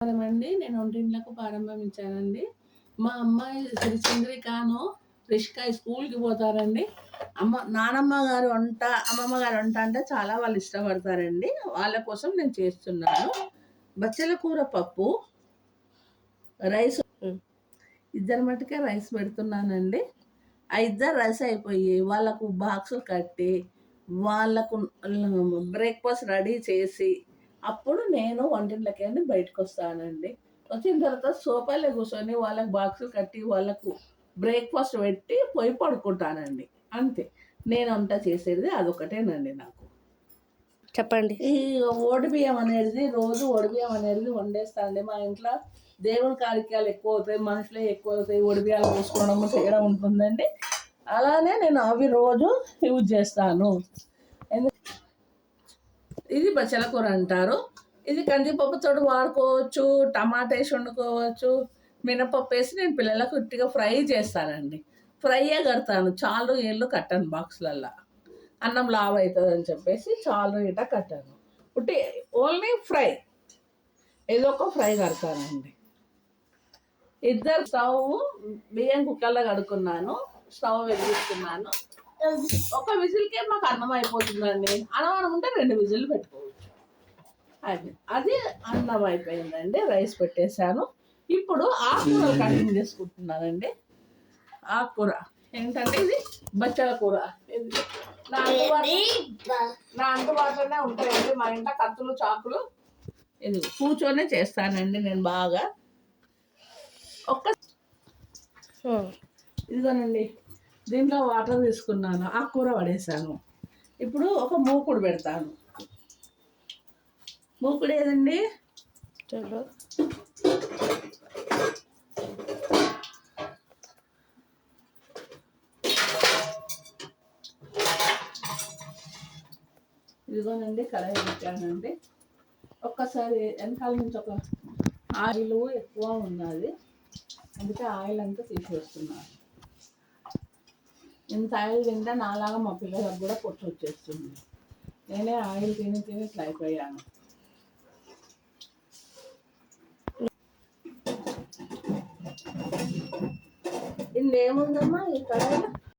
అండి నేను వంటింట్లకు ప్రారంభించానండి. మా అమ్మాయి చంద్రికాను రిష్కా స్కూల్కి పోతారండి. నానమ్మ గారు వంట అమ్మమ్మ గారు వంట అంటే చాలా వాళ్ళు ఇష్టపడతారండి. వాళ్ళ కోసం నేను చేస్తున్నాను. బచ్చల కూర పప్పు, రైస్, ఇద్దరు మటుకే రైస్ పెడుతున్నానండి. ఆ ఇద్దరు రైస్ అయిపోయి వాళ్ళకు బాక్సులు కట్టి వాళ్ళకు బ్రేక్ఫాస్ట్ రెడీ చేసి అప్పుడు నేను వంటింట్లోకి బయటకు వస్తానండి. వచ్చిన తర్వాత సోఫాలో కూర్చొని వాళ్ళకి బాక్సులు కట్టి వాళ్ళకు బ్రేక్ఫాస్ట్ పెట్టి పోయి పడుకుంటానండి. అంతే, నేను వంట చేసేది అదొకటేనండి. నాకు చెప్పండి. ఈ ఓడిబియ్యం అనేది రోజు ఓడిబియ్యం అనేది వండేస్తానండి. మా ఇంట్లో దేవుని కార్యక్రమాలు ఎక్కువ అవుతాయి, మనుషులే ఎక్కువ అవుతాయి, ఒడిబియ్యాలు పోసుకోవడం చేయడం ఉంటుందండి. అలానే నేను అవి రోజు యూజ్ చేస్తాను. ఇది బచ్చల కూర అంటారు. ఇది కందిపప్పుతో వాడుకోవచ్చు, టమాటా వేసి వండుకోవచ్చు, మినపప్పు వేసి నేను పిల్లలకు ఉట్టిగా ఫ్రై చేస్తానండి. ఫ్రైయే కడతాను, చాలు ఏళ్ళు కట్టాను బాక్సులల్లో. అన్నం లావ్ అవుతుంది అని చెప్పేసి చాలు ఇట కట్టాను. ఉట్టి ఓన్లీ ఫ్రై, ఏదో ఒక ఫ్రై కడతానండి. ఇద్దరు స్టవ్ బియ్యం కుక్కర్లో కడుక్కున్నాను, స్టవ్ వెలిగిస్తున్నాను. ఒక విజిల్కే మాకు అన్నం అయిపోతుందండి. అన్నం ఉంటే 2 విజిల్ పెట్టుకోవచ్చు. అది అన్నం అయిపోయిందండి. రైస్ పెట్టేశాను. ఇప్పుడు ఆకుకూరలు కటింగ్ చేసుకుంటున్నానండి. ఆకుకూర ఏంటంటే ఇది బచ్చల కూర. నా అందుబాటులోనే ఉంటాయండి. మా ఇంట్లో కత్తులు చాకులు ఇది కూర్చొనే చేస్తానండి నేను బాగా. ఇదిగోనండి, దీంట్లో వాటర్ తీసుకున్నాను, ఆకుకూర పడేసాను. ఇప్పుడు ఒక మూకుడు పెడతాను. మూకుడు ఏదండి, ఇదిగోనండి కడాయి పెట్టానండి. ఒక్కసారి వెనకాల నుంచి ఒక ఆయిల్ ఎక్కువ ఉన్నది, అందుకే ఆయిల్ అంతా తీసేస్తున్నాను. ఇంత ఆయిల్ తింటే నాలాగా మా పిల్లలకు కూడా పొట్టు వచ్చేస్తుంది. నేనే ఆయిల్ తిని తిని ఇట్లా అయిపోయాను. ఇందులో ఏముందమ్మా ఈ కడాయిలో,